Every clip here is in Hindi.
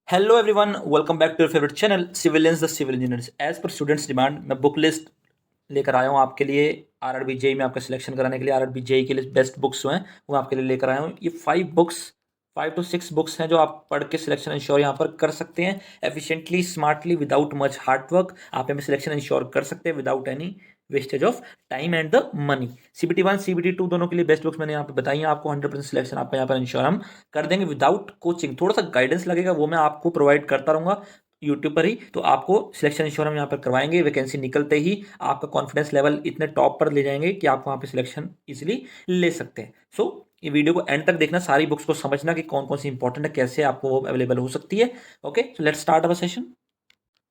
Hello everyone, welcome back to your favourite channel civilians the civil engineers. As per students demand मैं बुक लिस्ट लेकर आया हूँ आपके लिए। आरआरबी जेई में आपका सिलेक्शन कराने के लिए आरआरबी जेई के लिए बेस्ट बुक्स जो हैं वो आपके लिए लेकर आया हूँ। ये 5 to 6 बुक्स हैं जो आप पढ़ के सिलेक्शन इंश्योर यहाँ पर कर सकते हैं efficiently, smartly, without much hard work. आप यहाँ सिलेक्शन इंश्योर कर सकते हैं without any wastage of time and the money. CBT 1 CBT 2 दोनों के लिए बेस्ट बुक्स मैंने यहाँ पे बताई हैं आपको। 100% सिलेक्शन आपका यहाँ पर इंश्योर हम कर देंगे विदाउट कोचिंग। थोड़ा सा गाइडेंस लगेगा, वो मैं आपको प्रोवाइड करता रहूँगा यूट्यूब पर ही। तो आपको सिलेक्शन इंश्योर हम यहाँ पर करवाएंगे। वैकेंसी निकलते ही आपका कॉन्फिडेंस लेवल इतने टॉप पर ले जाएंगे कि आप वहाँ पे सिलेक्शन इजीली ले सकते हैं। सो ये वीडियो को एंड तक देखना, सारी बुक्स को समझना कि कौन कौन सी इंपॉर्टेंट है, कैसे आपको वो अवेलेबल हो सकती है। Okay, so let's start our session.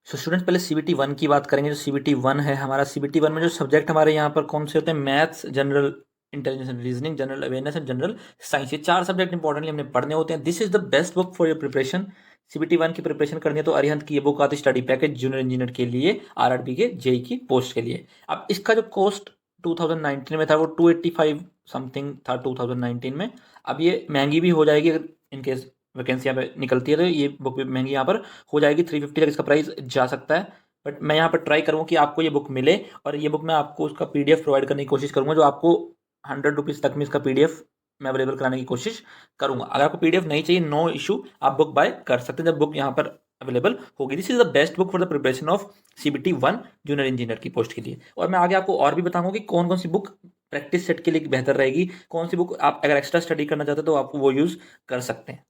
So students, पहले CBT 1 की बात करेंगे। जो CBT 1 है हमारा, CBT 1 में जो सब्जेक्ट हमारे यहाँ पर कौन से होते हैं, maths, general intelligence and reasoning, general awareness and general science. ये 4 सब्जेक्ट इंपॉर्टेंटली हमने पढ़ने होते हैं। This is the best book for your preparation. CBT 1 की प्रिपरेशन करनी है तो अरिहंत की ये बुक आती है, स्टडी पैकेज जूनियर इंजीनियर के लिए, आरआरबी के जेई की पोस्ट के लिए। अब इसका जो कॉस्ट 2019 में था वो 285 समथिंग था 2019 में। अब ये महंगी भी हो जाएगी अगर इनकेस वैकेंसी यहाँ पे निकलती है, तो ये बुक भी महंगी यहाँ पर हो जाएगी। 350 तक इसका प्राइस जा सकता है। बट मैं यहाँ पर ट्राई करूँगा कि आपको ये बुक मिले, और ये बुक मैं आपको उसका PDF प्रोवाइड करने की कोशिश करूँगा, जो आपको 100 रुपीज़ तक में इसका PDF मैं अवेलेबल कराने की कोशिश करूँगा। अगर आपको PDF नहीं चाहिए, नो इशू, आप बुक बाय कर सकते हैं जब बुक यहाँ पर अवेलेबल होगी। This is the best book for the preparation of CBT 1 junior engineer की पोस्ट के लिए। और मैं आगे आपको और भी बताऊंगा कि कौन कौन सी बुक प्रैक्टिस सेट के लिए बेहतर रहेगी, कौन सी बुक आप अगर एक्स्ट्रा स्टडी करना चाहते हैं तो आप वो यूज़ कर सकते हैं।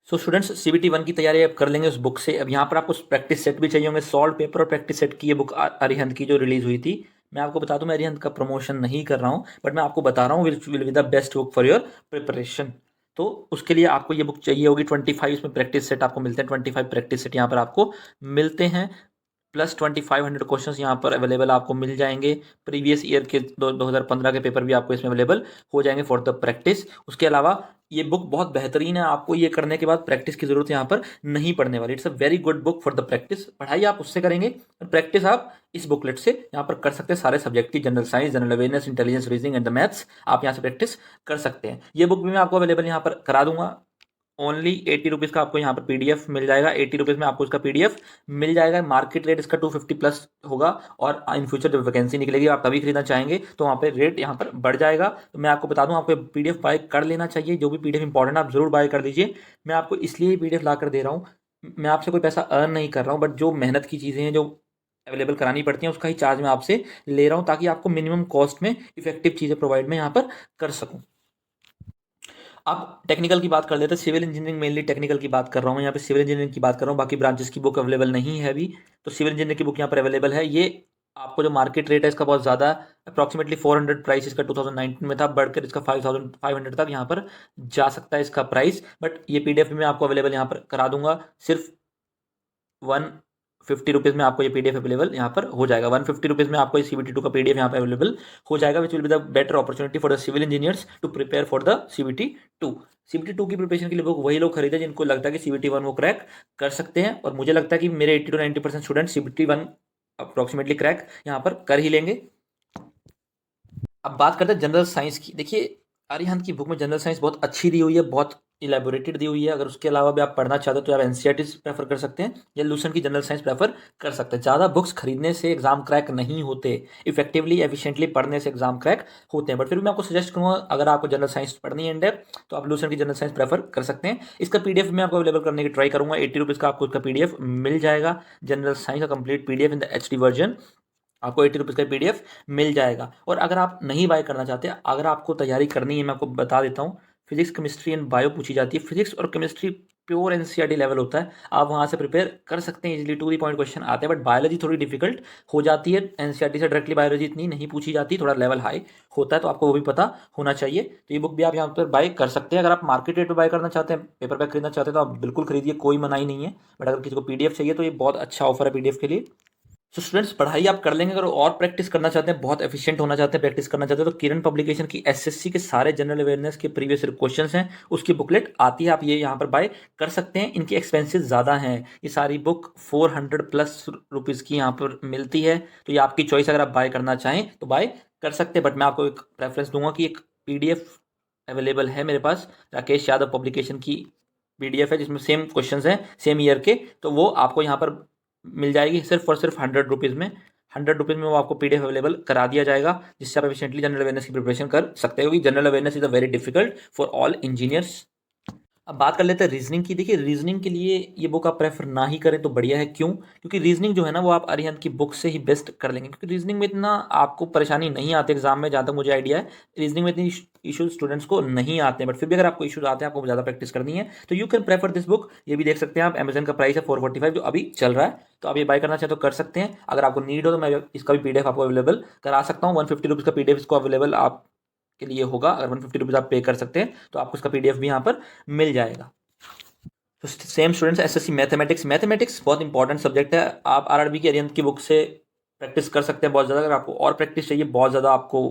सो स्टूडेंट्स, CBT 1 की तैयारी आप कर लेंगे उस बुक से। अब यहाँ पर आपको प्रैक्टिस सेट भी चाहिए होंगे, सॉल्व पेपर और प्रैक्टिस सेट की ये बुक अरिहंत की जो रिलीज हुई थी। मैं आपको बता दूं, मैं अरिहंत का प्रमोशन नहीं कर रहा हूँ, बट मैं आपको बता रहा हूँ will be the best book for your preparation. तो उसके लिए आपको ये बुक चाहिए होगी। 25 इसमें प्रैक्टिस सेट आपको मिलते हैं, 25 प्रैक्टिस सेट यहाँ पर आपको मिलते हैं, प्लस 2500 क्वेश्चंस यहाँ पर अवेलेबल आपको मिल जाएंगे। प्रीवियस ईयर के 2015 के पेपर भी आपको इसमें अवेलेबल हो जाएंगे फॉर द प्रैक्टिस। उसके अलावा ये बुक बहुत बेहतरीन है, आपको ये करने के बाद प्रैक्टिस की जरूरत यहाँ पर नहीं पड़ने वाली। It's a very good book for the practice. पढ़ाई आप उससे करेंगे और प्रैक्टिस आप इस बुकलेट से यहाँ पर कर सकते हैं। सारे सब्जेक्ट की, general science, general awareness, intelligence, reasoning and the maths, आप यहाँ से प्रैक्टिस कर सकते हैं। ये बुक भी मैं आपको अवेलेबल यहाँ पर करा दूंगा। ओनली 80 रुपीज़ का आपको यहाँ पर PDF मिल जाएगा। 80 रुपीज़ में आपको इसका PDF मिल जाएगा। मार्केट रेट इसका 250 प्लस होगा, और इन फ्यूचर जब वैकेंसी निकलेगी आप तभी खरीदना चाहेंगे तो वहाँ पे रेट यहाँ पर बढ़ जाएगा। तो मैं आपको बता दूँ, आपको PDF बाय कर लेना चाहिए। जो भी PDF इंपॉर्टेंट आप जरूर बाय कर दीजिए। मैं आपको इसलिए PDF ला कर दे रहा हूँ, मैं आपसे कोई पैसा अर्न नहीं कर रहा हूँ, बट जो मेहनत की चीज़ें हैं जो अवेलेबल करानी पड़ती हैं उसका ही चार्ज मैं आपसे ले रहा हूँ, ताकि आपको मिनिमम कॉस्ट में इफेक्टिव चीज़ें प्रोवाइड मैं यहाँ पर कर सकूँ। अब टेक्निकल की बात कर लेते हैं। सिविल इंजीनियरिंग मेनली टेक्निकल की बात कर रहा हूँ यहाँ पे, सिविल इंजीनियरिंग की बात कर रहा हूँ। बाकी ब्रांचेस की बुक अवेलेबल नहीं है अभी। तो सिविल इंजीनियरिंग की बुक यहाँ पर अवेलेबल है। ये आपको जो मार्केट रेट है इसका बहुत ज़्यादा, अप्रॉक्सीमेटली 400 प्राइस इसका 2019 में था, बढ़कर इसका 5500 तक यहाँ पर जा सकता है इसका प्राइस। बट ये PDF में आपको अवेलेबल यहाँ पर करा दूंगा। सिर्फ 150 रुपीज़ में आपको ये PDF अवेलेबल यहाँ पर हो जाएगा। 150 रुपीज़ में आपको ये CBT 2 का PDF यहाँ पर अवेलेबल हो जाएगा, which will be the better opportunity for the civil engineers to prepare for the CBT 2। CBT 2 की प्रिपरेशन के लिए बुक वही लोग खरीदे जिनको लगता है कि CBT 1 वो क्रैक कर सकते हैं, और मुझे लगता है कि मेरे 80 to 90% student CBT 1 approximately crack यहाँ पर कर ही लेंगे। अब बात करते हैं जनरल साइंस की। देखिए, अरिहंत की बुक में जनरल साइंस बहुत अच्छी दी हुई है, बहुत इलेबोरेटेड दी हुई है। अगर उसके अलावा भी आप पढ़ना चाहते हो तो आप NCERT प्रेफर कर सकते हैं, या लूसेंट की जनरल साइंस प्रेफर कर सकते हैं। ज़्यादा बुक्स खरीदने से एग्जाम क्रैक नहीं होते, इफेक्टिवली एफिशिएंटली पढ़ने से एग्जाम क्रैक होते हैं। बट फिर भी मैं आपको सजेस्ट करूँगा, अगर आपको जनरल साइंस पढ़नी है इन डेप्थ, तो आप लूसेंट की जनरल साइंस प्रेफर कर सकते हैं। इसका PDF मैं आपको अवेलेबल करने की ट्राई करूँगा। 80 रुपीज़ का आपको इसका PDF मिल जाएगा। जनरल साइंस का complete PDF in the HD version आपको 80 रुपीज़ का PDF मिल जाएगा। और अगर आप नहीं बाय करना चाहते, अगर आपको तैयारी करनी है, मैं आपको बता देता हूँ, फिजिक्स, केमिस्ट्री एंड बायो पूछी जाती है। फिजिक्स और केमिस्ट्री प्योर NCERT लेवल होता है, आप वहाँ से प्रिपेयर कर सकते हैं। Easily to the point question आते हैं। बट बायोलॉजी थोड़ी डिफिकल्ट हो जाती है, NCERT से डायरेक्टली बायोलॉजी इतनी नहीं पूछी जाती, थोड़ा लेवल हाई होता है, तो आपको वो भी पता होना चाहिए। तो ये बुक भी आप यहाँ पर बाय कर सकते हैं। अगर आप मार्केट रेट पर बाय करना चाहते हैं, पेपर बैक खरीदना चाहते हैं, तो आप बिल्कुल खरीदिए, कोई मनाही नहीं है। बट अगर किसी को PDF चाहिए तो ये बहुत अच्छा ऑफर है PDF के लिए। तो स्टूडेंट्स, पढ़ाई आप कर लेंगे। अगर और प्रैक्टिस करना चाहते हैं, बहुत एफिशिएंट होना चाहते हैं, प्रैक्टिस करना चाहते हैं, तो किरण पब्लिकेशन की SSC के सारे जनरल अवेयरनेस के प्रीवियस क्वेश्चन हैं, उसकी बुकलेट आती है, आप ये यहाँ पर बाय कर सकते हैं। इनकी एक्सपेंसेस ज़्यादा हैं, ये सारी बुक 400 प्लस रुपीज़ की यहाँ पर मिलती है। तो ये आपकी चॉइस, अगर आप बाय करना चाहें तो बाय कर सकते हैं। बट मैं आपको एक प्रेफरेंस दूंगा कि एक PDF अवेलेबल है मेरे पास, राकेश यादव पब्लिकेशन की PDF है जिसमें सेम क्वेश्चंस हैं सेम ईयर के, तो वो आपको यहाँ पर मिल जाएगी सिर्फ और सिर्फ 100 रुपीज़ में। 100 रुपीज़ में वो आपको PDF अवेलेबल करा दिया जाएगा, जिससे आप एफिशिएंटली जनरल अवेयरनेस की प्रिपरेशन कर सकते हो, क्योंकि general awareness is a very difficult for all engineers. अब बात कर लेते हैं रीजनिंग की। देखिए रीजनिंग के लिए ये बुक आप प्रेफर ना ही करें तो बढ़िया है। क्यों? क्योंकि रीजनिंग जो है ना वो आप अरिहंत की बुक से ही बेस्ट कर लेंगे, क्योंकि रीजनिंग में इतना आपको परेशानी नहीं आती एग्जाम में, जहाँ तक मुझे आइडिया है रीजनिंग में इतनी इशूज स्टूडेंट्स को नहीं आते हैं। बट फिर भी अगर आपको इशूज आते हैं, आपको ज़्यादा प्रैक्टिस करनी है, तो you can prefer this book. ये भी देख सकते हैं आप, अमेजन का प्राइस है 445 जो अभी चल रहा है, तो आप ये बाय करना चाहे तो कर सकते हैं। अगर आपको नीड हो तो मैं इसका भी PDF आपको अवेलेबल करा सकता हूँ। 150 रुपीज़ का PDF इसको अवेलेबल आप के लिए होगा। अगर 150 रुपीज़ आप पे कर सकते हैं तो आपको इसका PDF भी यहाँ पर मिल जाएगा। तो same students, SSC mathematics. Mathematics बहुत इंपॉर्टेंट सब्जेक्ट है। आप RRB की अरिहंत की बुक से प्रैक्टिस कर सकते हैं बहुत ज़्यादा। अगर आपको और प्रैक्टिस चाहिए, बहुत ज़्यादा आपको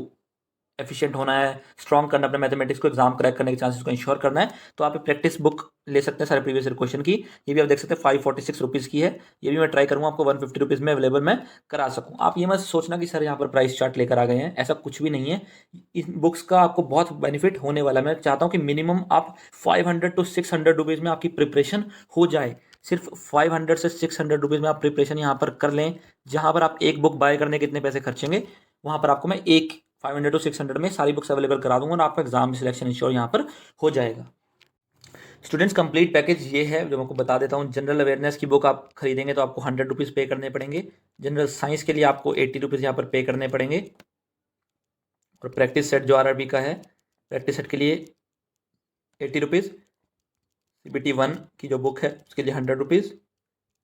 एफिशिएंट होना है, स्ट्रॉन्ग करना अपने मैथमेटिक्स को, एग्जाम क्रैक करने के चांसेस को इंश्योर करना है, तो आप प्रैक्टिस बुक ले सकते हैं सारे प्रीवियस ईयर क्वेश्चन की। ये भी आप देख सकते हैं 546 रुपीज़ की है। ये भी मैं ट्राई करूँगा आपको 150 रुपीज़ में अवेलेबल मैं करा सकूँ। आप ये मत सोचना कि सर यहाँ पर प्राइस चार्ट लेकर आ गए हैं, ऐसा कुछ भी नहीं है। इन बुक्स का आपको बहुत बेनिफिट होने वाला है। मैं चाहता हूँ कि मिनिमम आप 500 to 600 रुपीज़ में आपकी प्रिपरेशन हो जाए। सिर्फ 500 से 600 रुपीज़ में आप प्रिपरेशन यहाँ पर कर लें। जहाँ पर आप एक बुक बाय करने के कितने पैसे खर्चेंगे, वहाँ पर आपको मैं 500 to 600 में सारी बुक्स अवेलेबल करा दूंगा और आपका एग्जाम सिलेक्शन इंश्योर यहाँ पर हो जाएगा। स्टूडेंट्स कंप्लीट पैकेज ये है जो मैं आपको बता देता हूँ। जनरल अवेयरनेस की बुक आप खरीदेंगे तो आपको 100 रुपीज़ पे करने पड़ेंगे। जनरल साइंस के लिए आपको 80 रुपीज़ यहाँ पर पे करने पड़ेंगे। और प्रैक्टिस सेट जो RRB का है, प्रैक्टिस सेट के लिए 80 रुपीज़। CBT 1 की जो बुक है उसके लिए 100 रुपीज़।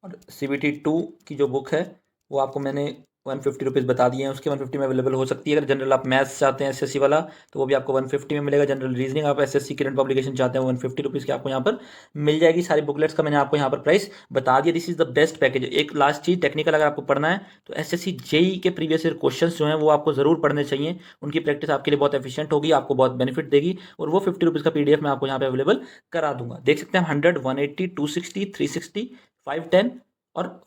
और CBT 2 की जो बुक है वो आपको मैंने 150 रुपीज़ बता दिए हैं, उसके 150 में अवेलेबल हो सकती है। अगर जनरल आप मैथ्स चाहते हैं SSC वाला, तो वो भी आपको 150 में मिलेगा। जनरल रीजनिंग आप SSC करंट पब्लिकेशन चाहते हैं, 150 रुपीज़ की आपको यहाँ पर मिल जाएगी। सारी बुकलेट्स का मैंने आपको यहाँ पर प्राइस बता दिया। This is the best package. एक लास्ट चीज़, टेक्निकल अगर आपको पढ़ना है तो SSC JEE के प्रीवियस ईयर क्वेश्चन जो हैं वो आपको ज़रूर पढ़ने चाहिए। उनकी प्रैक्टिस आपके लिए बहुत एफिशिएंट होगी, आपको बहुत बेनिफिट देगी। और वो 50 रुपीज़ का PDF मैं आपको यहाँ पर अवेलेबल करा दूंगा। देख सकते हैं 100, 180, 260, 360, 510 और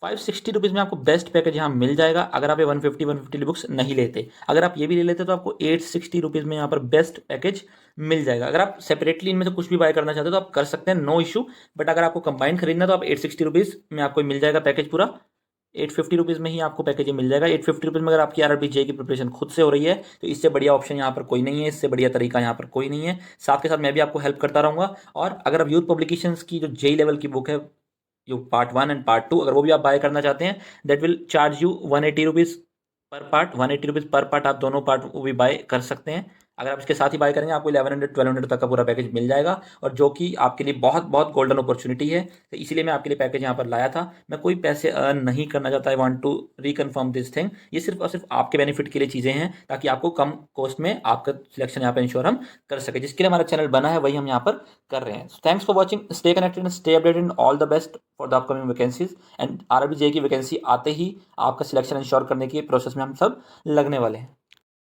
560 रुपीज़ में आपको बेस्ट पैकेज यहाँ मिल जाएगा। अगर आप ये 150 बुक्स नहीं लेते, अगर आप ये भी ले लेते तो आपको 860 रुपीज़ में यहाँ पर बेस्ट पैकेज मिल जाएगा। अगर आप सेपरेटली इनमें से कुछ भी बाय करना चाहते हो तो आप कर सकते हैं, नो इशू। बट अगर आपको कंबाइन खरीदना तो आप 860 रुपीज़ में आपको मिल जाएगा पैकेज पूरा। 850 रुपीज़ में ही आपको पैकेज मिल जाएगा। 850 रुपीज़ में अगर आपकी RRB JEE की प्रिपरेशन खुद से हो रही है तो इससे बढ़िया ऑप्शन यहाँ पर कोई नहीं है, इससे बढ़िया तरीका यहाँ पर कोई नहीं है। साथ के साथ मैं भी आपको हेल्प करता रहूँगा। और अगर आप यूथ पब्लिकेशंस की जो JEE लेवल की बुक है, जो पार्ट 1 एंड पार्ट 2, अगर वो भी आप बाय करना चाहते हैं, that will charge you 180 rupees पर पार्ट। 180 रुपीज़ पर पार्ट आप दोनों पार्ट वो भी बाय कर सकते हैं। अगर आप इसके साथ ही बाय करेंगे आपको 1100-1200 तक का पूरा पैकेज मिल जाएगा, और जो कि आपके लिए बहुत बहुत गोल्डन अपॉर्चुनिटी है। तो इसीलिए मैं आपके लिए पैकेज यहाँ पर लाया था। मैं कोई पैसे अर्न नहीं करना चाहता। I want to reconfirm this thing. ये सिर्फ और सिर्फ आपके बेनिफिट के लिए चीज़ें हैं, ताकि आपको कम कॉस्ट में आपका सिलेक्शन यहाँ पर इंश्योर हम कर सके। जिसके लिए हमारा चैनल बना है वही हम यहाँ पर कर रहे हैं। Thanks for watching, stay connected and stay updated and all the best for the upcoming vacancies. And RRB JEE की वैकेंसी आते ही आपका सिलेक्शन इंश्योर करने के प्रोसेस में हम सब लगने वाले हैं।